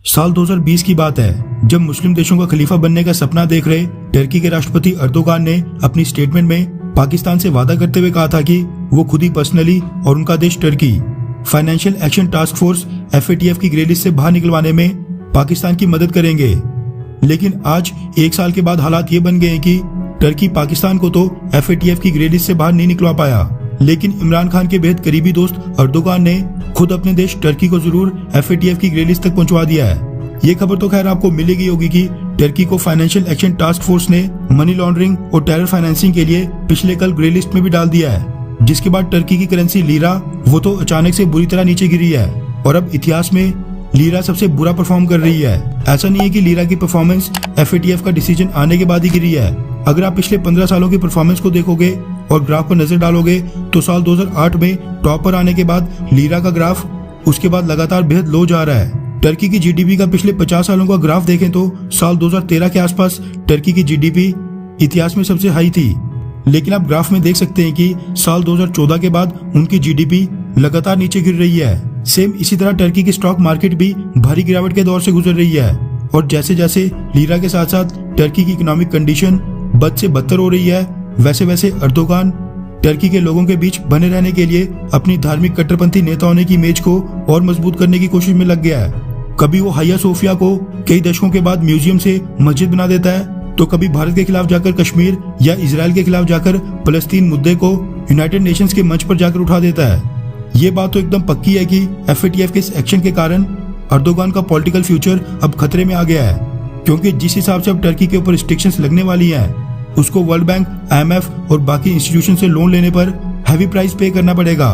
साल 2020 की बात है जब मुस्लिम देशों का खलीफा बनने का सपना देख रहे टर्की के राष्ट्रपति अर्दोगान ने अपनी स्टेटमेंट में पाकिस्तान से वादा करते हुए कहा था कि वो खुद ही पर्सनली और उनका देश Turkey financial action task force FATF की ग्रे लिस्ट से बाहर निकलवाने में पाकिस्तान की मदद करेंगे। लेकिन आज एक साल के बाद हालात ये बन गए हैं कि टर्की पाकिस्तान को तो FATF की ग्रे लिस्ट से बाहर नहीं निकलवा पाया, लेकिन इमरान खान के बेहद करीबी दोस्त अर्दोगान ने खुद अपने देश टर्की को जरूर FATF की ग्रे लिस्ट तक पहुंचवा दिया है। ये खबर तो खैर आपको मिलेगी होगी कि टर्की को फाइनेंशियल एक्शन टास्क फोर्स ने मनी लॉन्ड्रिंग और टेरर फाइनेंसिंग के लिए पिछले कल ग्रे लिस्ट में भी डाल दिया है, जिसके बाद टर्की की करेंसी लीरा वो तो अचानक से बुरी तरह नीचे गिरी है और अब इतिहास में लीरा सबसे बुरा परफॉर्म कर रही है। ऐसा नहीं है कि लीरा की परफॉर्मेंस FATF का डिसीजन आने के बाद ही गिरी है। अगर आप पिछले 15 सालों की परफॉर्मेंस को देखोगे और ग्राफ पर नजर डालोगे तो साल 2008 में टॉप पर आने के बाद लीरा का ग्राफ उसके बाद लगातार बेहद लो जा रहा है। टर्की की GDP का पिछले 50 सालों का ग्राफ देखें तो साल 2013 के आसपास टर्की की GDP इतिहास में सबसे हाई थी, लेकिन आप ग्राफ में देख सकते हैं कि साल 2014 के बाद उनकी GDP लगातार नीचे गिर रही है। सेम इसी तरह टर्की की स्टॉक मार्केट भी भारी गिरावट के दौर से गुजर रही है और जैसे जैसे लीरा के साथ साथ टर्की की इकोनॉमिक कंडीशन बद से बदतर हो रही है, वैसे वैसे अर्दोगान टर्की के लोगों के बीच बने रहने के लिए अपनी धार्मिक कट्टरपंथी नेता होने की इमेज को और मजबूत करने की कोशिश में लग गया है। कभी वो हाया सोफिया को कई दशकों के बाद म्यूजियम से मस्जिद बना देता है, तो कभी भारत के खिलाफ जाकर कश्मीर या इजराइल के खिलाफ जाकर फलस्तीन मुद्दे को यूनाइटेड नेशंस के मंच पर जाकर उठा देता है। ये बात तो एकदम पक्की है कि FATF के इस एक्शन के कारण अर्दोगान का पॉलिटिकल फ्यूचर अब खतरे में आ गया है, क्योंकि जिस हिसाब से अब टर्की के ऊपर रिस्ट्रिक्शंस लगने वाली हैं, उसको वर्ल्ड बैंक, IMF और बाकी इंस्टीट्यूशन से लोन लेने पर हैवी प्राइस पे करना पड़ेगा।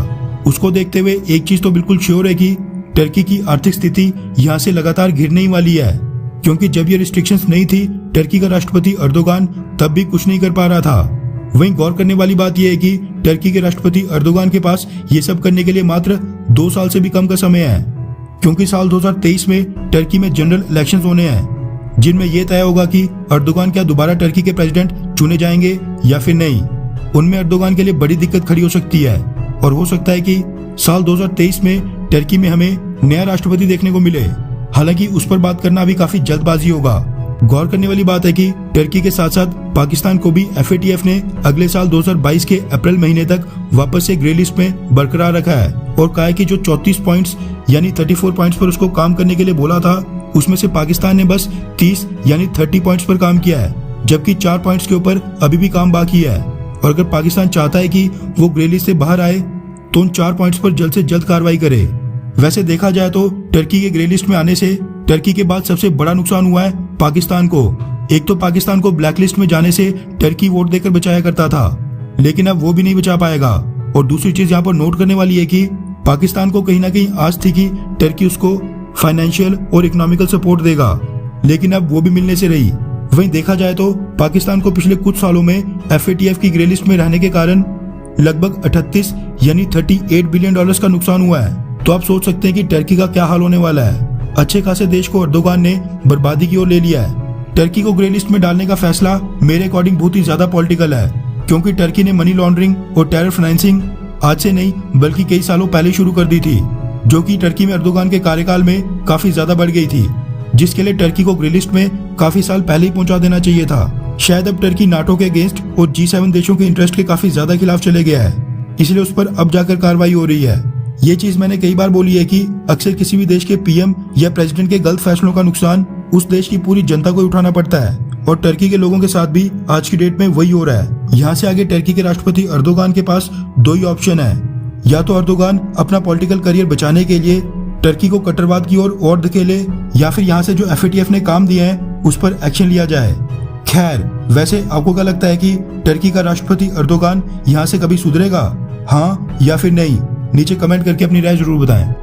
उसको देखते हुए एक चीज तो बिल्कुल श्योर है कि टर्की की आर्थिक स्थिति यहाँ से लगातार गिरने ही वाली है, क्योंकि जब ये रिस्ट्रिक्शंस नहीं थी टर्की का राष्ट्रपति अर्दोगान तब भी कुछ नहीं कर पा रहा था। वहीं गौर करने वाली बात यह है कि टर्की के राष्ट्रपति अर्दोगान के पास ये सब करने के लिए मात्र 2 साल से भी कम का समय है, क्योंकि साल 2023 में टर्की में जनरल इलेक्शंस होने हैं, जिनमें यह तय होगा कि अर्दोगान क्या दोबारा टर्की के प्रेसिडेंट चुने जाएंगे या फिर नहीं। उनमें अर्दोगान के लिए बड़ी दिक्कत खड़ी हो सकती है और हो सकता है कि साल 2023 में टर्की में हमें नया राष्ट्रपति देखने को मिले। हालांकि उस पर बात करना अभी काफी जल्दबाजी होगा। गौर करने वाली बात है कि टर्की के साथ साथ पाकिस्तान को भी FATF ने अगले साल 2022 के अप्रैल महीने तक वापस से ग्रे लिस्ट में बरकरार रखा है और कहा है कि जो 34 पॉइंट्स यानी 34 पॉइंट्स पर उसको काम करने के लिए बोला था, उसमें से पाकिस्तान ने बस 30 यानी 30 पॉइंट्स पर काम किया है, जबकि 4 पॉइंट्स के ऊपर अभी भी काम बाकी है। और अगर पाकिस्तान चाहता है कि वो ग्रे लिस्ट से बाहर आए तो उन 4 पॉइंट्स पर जल्द से जल्द कार्रवाई करे। वैसे देखा जाए तो टर्की के ग्रे लिस्ट में आने से टर्की के बाद सबसे बड़ा नुकसान हुआ है पाकिस्तान को। एक तो पाकिस्तान को ब्लैक लिस्ट में जाने से टर्की वोट देकर बचाया करता था, लेकिन अब वो भी नहीं बचा पाएगा। और दूसरी चीज यहाँ पर नोट करने वाली है कि पाकिस्तान को कहीं ना कहीं आस थी कि टर्की उसको फाइनेंशियल और इकोनॉमिकल सपोर्ट देगा, लेकिन अब वो भी मिलने से रही। वहीं देखा जाए तो पाकिस्तान को पिछले कुछ सालों में FATF की ग्रे लिस्ट में रहने के कारण लगभग 38 यानी $38 बिलियन का नुकसान हुआ है। तो आप सोच सकते हैं कि टर्की का क्या हाल होने वाला है। अच्छे खासे देश को अर्दोगान ने बर्बादी की ओर ले लिया है। टर्की को ग्रे लिस्ट में डालने का फैसला मेरे अकॉर्डिंग बहुत ही ज्यादा पॉलिटिकल है, क्योंकि टर्की ने मनी लॉन्ड्रिंग और टेरर फाइनेंसिंग आज से नहीं बल्कि कई सालों पहले शुरू कर दी थी, जो कि टर्की में अर्दोगान के कार्यकाल में काफी ज्यादा बढ़ गई थी, जिसके लिए टर्की को ग्रे लिस्ट में काफी साल पहले ही पहुंचा देना चाहिए था। शायद अब टर्की नाटो के अगेंस्ट और G7 देशों के इंटरेस्ट के काफी ज्यादा खिलाफ चले गया है, इसलिए उस पर अब जाकर कार्रवाई हो रही है। ये चीज मैंने कई बार बोली है कि अक्सर किसी भी देश के PM या प्रेसिडेंट के गलत फैसलों का नुकसान उस देश की पूरी जनता को उठाना पड़ता है, और टर्की के लोगों के साथ भी आज की डेट में वही हो रहा है। यहाँ से आगे टर्की के राष्ट्रपति अर्दोगान के पास 2 ही ऑप्शन है, या तो अर्दोगान अपना पॉलिटिकल करियर बचाने के लिए टर्की को कट्टरवाद की ओर धकेले, या फिर यहाँ से जो FATF ने काम दिए हैं उस पर एक्शन लिया जाए। खैर, वैसे आपको क्या लगता है कि टर्की का राष्ट्रपति अर्दोगान यहाँ से कभी सुधरेगा, हाँ या फिर नहीं? नीचे कमेंट करके अपनी राय जरूर बताएं।